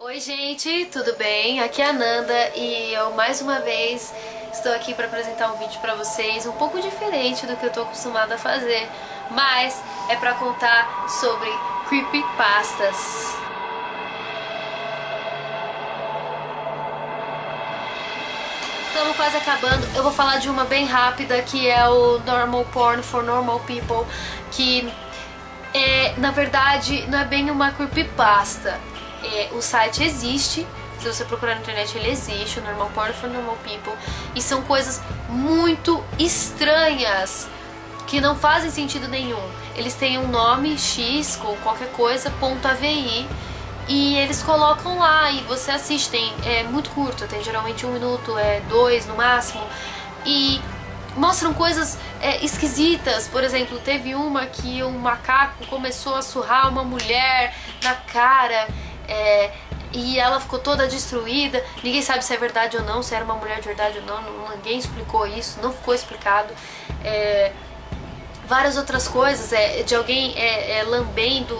Oi gente, tudo bem? Aqui é a Nanda e eu mais uma vez estou aqui para apresentar um vídeo para vocês um pouco diferente do que eu estou acostumada a fazer, mas é para contar sobre creepypastas. Estamos quase acabando. Eu vou falar de uma bem rápida que é o Normal Porn for Normal People, que na verdade não é bem uma creepypasta. O site existe, se você procurar na internet ele existe, o Normal Porn for Normal People, e são coisas muito estranhas que não fazem sentido nenhum. Eles têm um nome X ou qualquer coisa, .avi, e eles colocam lá e você assiste. É muito curto, tem geralmente 1 minuto, 2 no máximo, e mostram coisas esquisitas. Por exemplo, teve uma que um macaco começou a surrar uma mulher na cara, e ela ficou toda destruída. Ninguém sabe se é verdade ou não, se era uma mulher de verdade ou não, ninguém explicou isso, não ficou explicado. Várias outras coisas, de alguém lambendo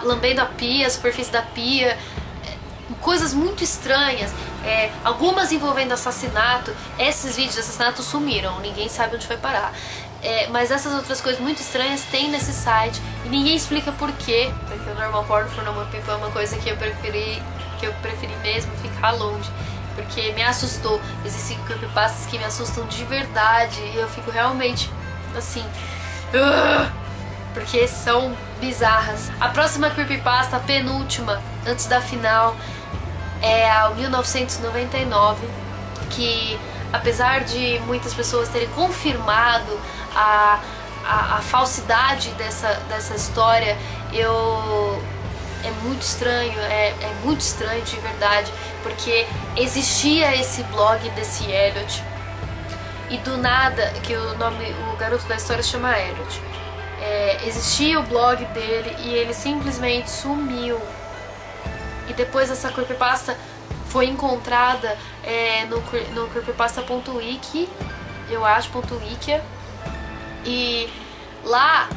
lambendo a pia, a superfície da pia, coisas muito estranhas, algumas envolvendo assassinato. Esses vídeos de assassinato sumiram, ninguém sabe onde foi parar. Mas essas outras coisas muito estranhas tem nesse site e ninguém explica por quê, porque o Normal Porn for Normal People é uma coisa que eu preferi mesmo ficar longe, porque me assustou. Existem creepypastas que me assustam de verdade e eu fico realmente assim, porque são bizarras. A próxima creepypasta, a penúltima, antes da final, é a 1999, que apesar de muitas pessoas terem confirmado a falsidade dessa história, é muito estranho, muito estranho de verdade, porque existia esse blog desse Elliot, e do nada, que o garoto da história se chama Elliot, existia o blog dele e ele simplesmente sumiu. E depois essa creepypasta foi encontrada no creepypasta.wiki, eu acho, .wikia, e lá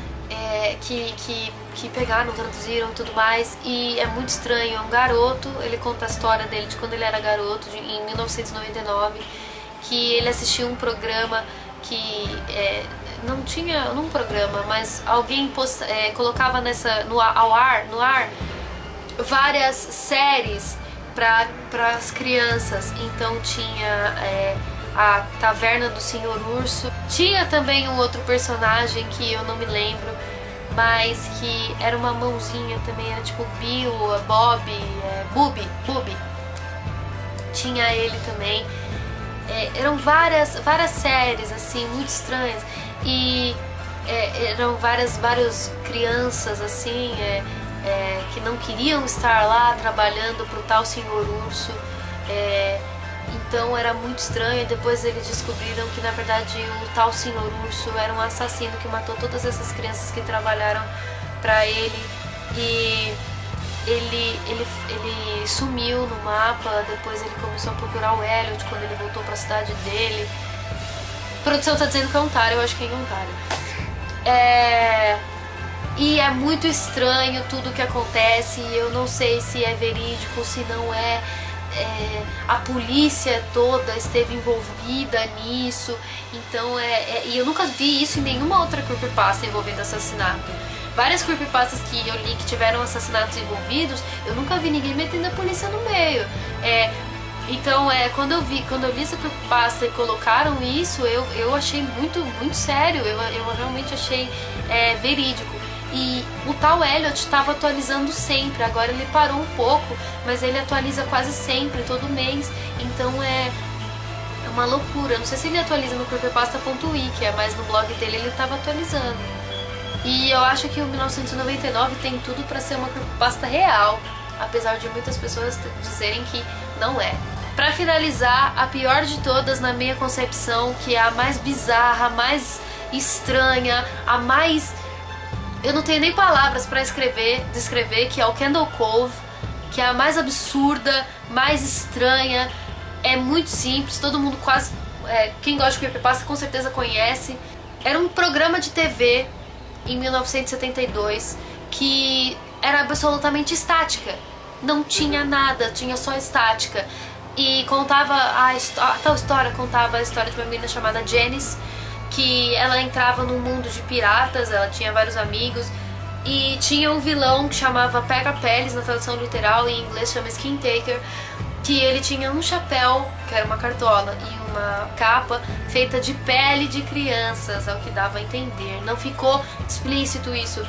que pegaram, traduziram e tudo mais, e é muito estranho. É um garoto, ele conta a história dele de quando ele era garoto, em 1999, que ele assistiu um programa que não tinha um programa, mas alguém colocava no ar várias séries para as crianças. Então tinha a Taverna do Senhor Urso, tinha também um outro personagem que eu não me lembro, mas que era uma mãozinha também, era tipo Bill, Bob, Booby, tinha ele também. Eram várias séries assim muito estranhas, e eram várias crianças assim que não queriam estar lá trabalhando pro tal Senhor Urso. Então era muito estranho. Depois eles descobriram que na verdade o tal Senhor Urso era um assassino que matou todas essas crianças que trabalharam pra ele, e ele sumiu no mapa. Depois ele começou a procurar o Elliot quando ele voltou pra cidade dele. A produção tá dizendo que é Ontário, eu acho que é em Ontário. E é muito estranho tudo que acontece. Eu não sei se é verídico, se não é. A polícia toda esteve envolvida nisso. Então e eu nunca vi isso em nenhuma outra creepypasta envolvendo assassinato. Várias creepypastas que eu li que tiveram assassinatos envolvidos, eu nunca vi ninguém metendo a polícia no meio. Então quando eu li essa creepypasta e colocaram isso, eu achei muito, muito sério. Eu realmente achei verídico. E o tal Elliot estava atualizando sempre. Agora ele parou um pouco, mas ele atualiza quase sempre, todo mês. Então é uma loucura. Não sei se ele atualiza no creepypasta.wiki, mas no blog dele ele estava atualizando. E eu acho que o 1999 tem tudo para ser uma creepypasta real, apesar de muitas pessoas dizerem que não é. Pra finalizar, a pior de todas na minha concepção, que é a mais bizarra, a mais estranha, a mais... eu não tenho nem palavras pra descrever, que é o Candle Cove, que é a mais absurda, mais estranha. É muito simples, todo mundo quase... quem gosta de creepypasta com certeza conhece. Era um programa de TV em 1972 que era absolutamente estática. não tinha nada, tinha só estática. E contava a tal história, contava a história de uma menina chamada Janice, que ela entrava num mundo de piratas, ela tinha vários amigos, e tinha um vilão que chamava Pega-Peles, na tradução literal, em inglês chama Skin Taker, que ele tinha um chapéu, que era uma cartola, e uma capa feita de pele de crianças, é o que dava a entender. Não ficou explícito isso,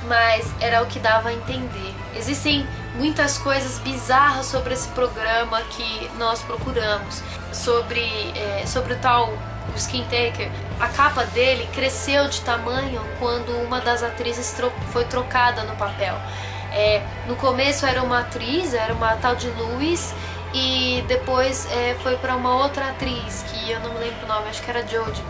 mas era o que dava a entender. Existem muitas coisas bizarras sobre esse programa que nós procuramos, sobre o tal Skin Taker. A capa dele cresceu de tamanho quando uma das atrizes foi trocada no papel. No começo era uma atriz, era uma tal de Louise, e depois foi para uma outra atriz, que eu não me lembro o nome, acho que era Jodie.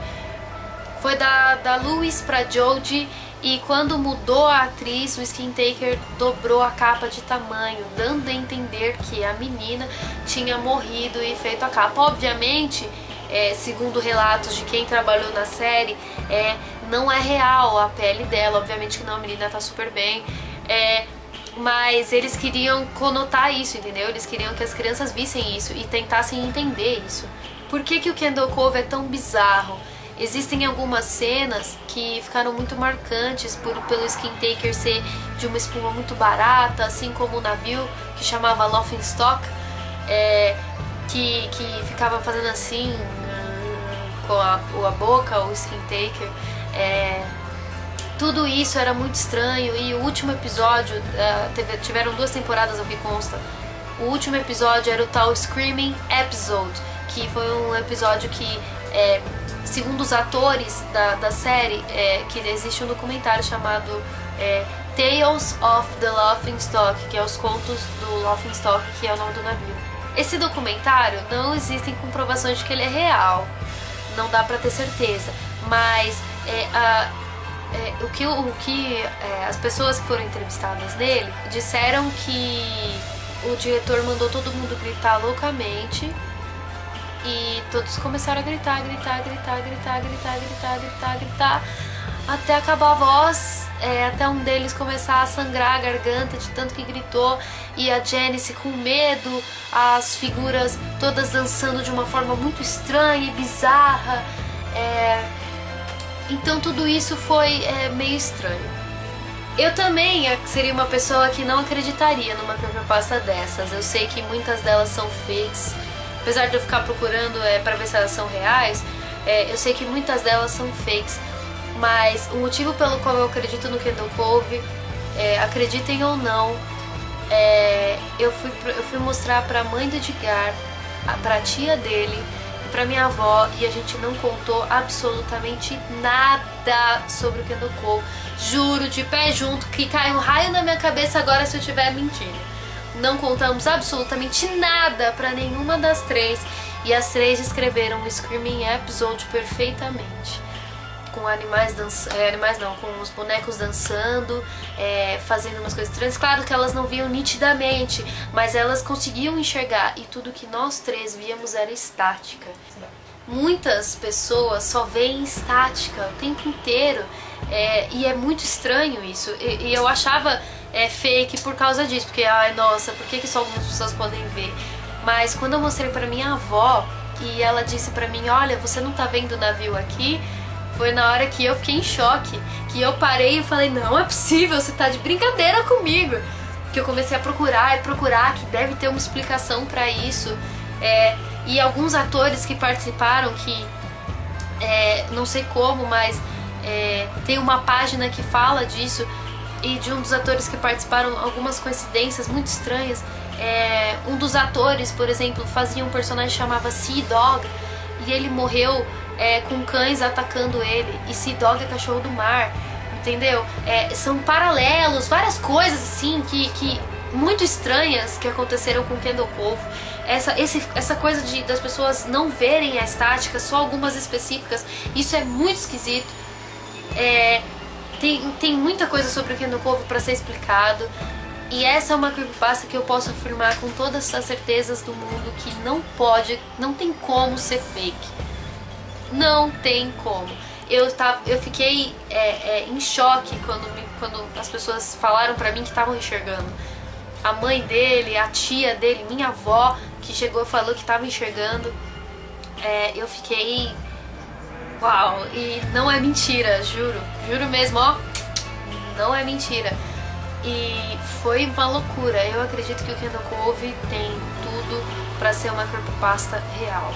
Foi da Louise para Jodie, e quando mudou a atriz, o Skin Taker dobrou a capa de tamanho, dando a entender que a menina tinha morrido e feito a capa. Obviamente, segundo relatos de quem trabalhou na série, não é real a pele dela, obviamente que não, a menina tá super bem, mas eles queriam conotar isso, entendeu? Eles queriam que as crianças vissem isso e tentassem entender isso. Por que o Candle Cove é tão bizarro? Existem algumas cenas que ficaram muito marcantes pelo Skin Taker ser de uma espuma muito barata, assim como o navio que chamava Laughingstock, que ficava fazendo assim com a boca, o Skin Taker. Tudo isso era muito estranho, e o último episódio, tiveram 2 temporadas ao que consta, o último episódio era o tal Screaming Episode, que foi um episódio que, segundo os atores da série, que existe um documentário chamado Tales of the Laughingstock, que é os contos do Laughingstock, que é o nome do navio. Esse documentário, não existem comprovações de que ele é real, não dá pra ter certeza, mas o que as pessoas que foram entrevistadas nele disseram que o diretor mandou todo mundo gritar loucamente, e todos começaram a gritar, até acabar a voz, até um deles começar a sangrar a garganta de tanto que gritou, e a Janice com medo, as figuras todas dançando de uma forma muito estranha e bizarra. Então tudo isso foi meio estranho. Eu também seria uma pessoa que não acreditaria numa creepypasta dessas. Eu sei que muitas delas são fakes, apesar de eu ficar procurando pra ver se elas são reais. Eu sei que muitas delas são fakes, mas o motivo pelo qual eu acredito no Candle Cove, acreditem ou não, eu fui mostrar pra mãe do Edgar, pra tia dele, pra minha avó, e a gente não contou absolutamente nada sobre o Candle Cove. Juro, de pé junto, que cai um raio na minha cabeça agora se eu estiver mentindo. Não contamos absolutamente nada pra nenhuma das 3, e as 3 descreveram o Screaming Episode perfeitamente. Com com os bonecos dançando, fazendo umas coisas estranhas. Claro que elas não viam nitidamente, mas elas conseguiam enxergar, e tudo que nós 3 víamos era estática. Muitas pessoas só veem estática o tempo inteiro, e é muito estranho isso, e eu achava fake por causa disso, porque, ai nossa, por que só algumas pessoas podem ver? Mas quando eu mostrei pra minha avó, e ela disse pra mim, olha, você não tá vendo o navio aqui? Foi na hora que eu fiquei em choque, que eu parei e falei, não é possível, você tá de brincadeira comigo. Que eu comecei a procurar, que deve ter uma explicação pra isso. E alguns atores que participaram, que não sei como, mas tem uma página que fala disso, e de um dos atores que participaram, algumas coincidências muito estranhas. Um dos atores, por exemplo, fazia um personagem que chamava Sea Dog, e ele morreu com cães atacando ele, e Sea Dog é cachorro do mar, entendeu? São paralelos, várias coisas assim que muito estranhas que aconteceram com Candle Cove. Essa coisa das pessoas não verem a estática, só algumas específicas, isso é muito esquisito. Tem muita coisa sobre o Candle Cove para ser explicado, e essa é uma creepypasta que eu posso afirmar com todas as certezas do mundo que não tem como ser fake. Não tem como. Eu fiquei em choque quando as pessoas falaram pra mim que estavam enxergando. a mãe dele, a tia dele, minha avó, que chegou e falou que tava enxergando. Eu fiquei... Uau! E não é mentira, juro. Juro mesmo, ó. Não é mentira. E foi uma loucura. Eu acredito que o Kendall Cove tem tudo pra ser uma creepypasta real.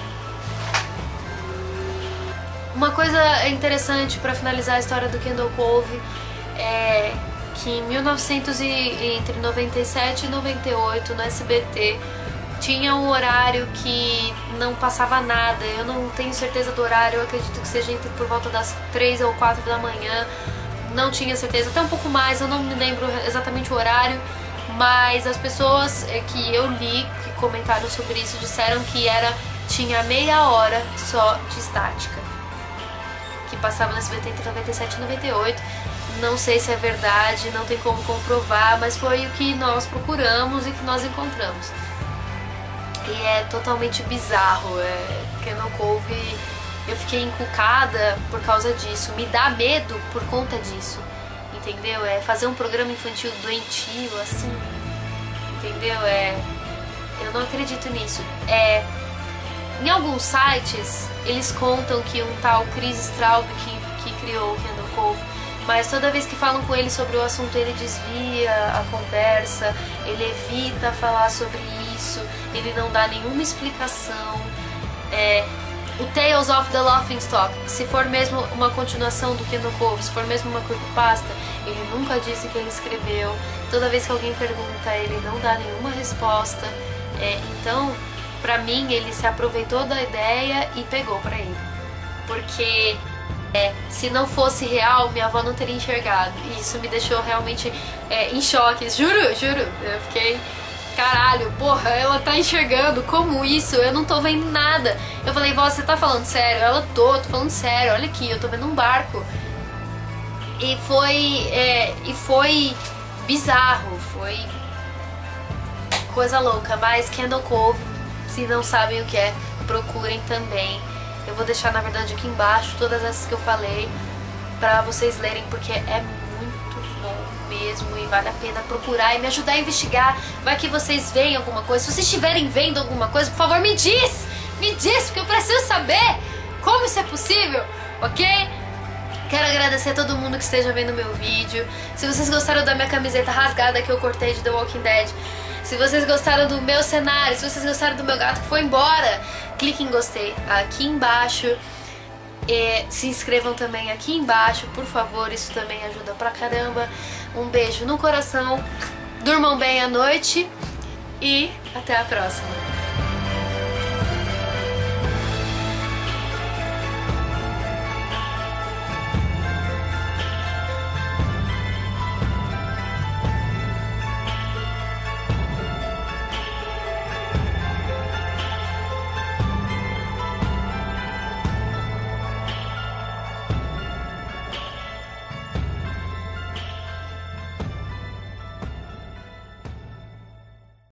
Uma coisa interessante pra finalizar a história do Kendall Cove é que em entre 97 e 98 no SBT tinha um horário que não passava nada. Eu não tenho certeza do horário, eu acredito que seja por volta das 3 ou 4 da manhã. Não tinha certeza, até um pouco mais, eu não me lembro exatamente o horário, mas as pessoas que eu li, que comentaram sobre isso, disseram que tinha meia hora só de estática, que passava no SBT entre 97 e 98. Não sei se é verdade, não tem como comprovar, mas foi o que nós procuramos e que nós encontramos. E é totalmente bizarro. Kendall Cove, eu fiquei encucada por causa disso. Me dá medo por conta disso, entendeu? Fazer um programa infantil doentio, assim, entendeu? Eu não acredito nisso. Em alguns sites, eles contam que um tal Chris Straub que criou o Kendall Cove, mas toda vez que falam com ele sobre o assunto, ele desvia a conversa, ele evita falar sobre isso, ele não dá nenhuma explicação. O Tales of the Laughingstock, se for mesmo uma continuação do Kendall Cove, se for mesmo uma creepypasta, ele nunca disse que ele escreveu. Toda vez que alguém pergunta, ele não dá nenhuma resposta. Então, pra mim, ele se aproveitou da ideia e pegou pra ele. Porque se não fosse real, minha avó não teria enxergado. E isso me deixou realmente em choque. Juro. Eu fiquei... Caralho, porra, ela tá enxergando, como isso? Eu não tô vendo nada. Eu falei, vó, você tá falando sério? Ela, tô falando sério, olha aqui, eu tô vendo um barco. E foi bizarro, foi coisa louca. Mas Kendall Cove, se não sabem o que é, procurem também. Eu vou deixar, na verdade, aqui embaixo todas essas que eu falei pra vocês lerem, porque é muito bom mesmo e vale a pena procurar e me ajudar a investigar. Vai que vocês veem alguma coisa. Se vocês estiverem vendo alguma coisa, por favor, me diz, porque eu preciso saber como isso é possível, ok? Quero agradecer a todo mundo que esteja vendo meu vídeo. Se vocês gostaram da minha camiseta rasgada que eu cortei de The Walking Dead, se vocês gostaram do meu cenário, se vocês gostaram do meu gato que foi embora, clique em gostei aqui embaixo. Se inscrevam também aqui embaixo, por favor, isso também ajuda pra caramba. Um beijo no coração, durmam bem à noite e até a próxima.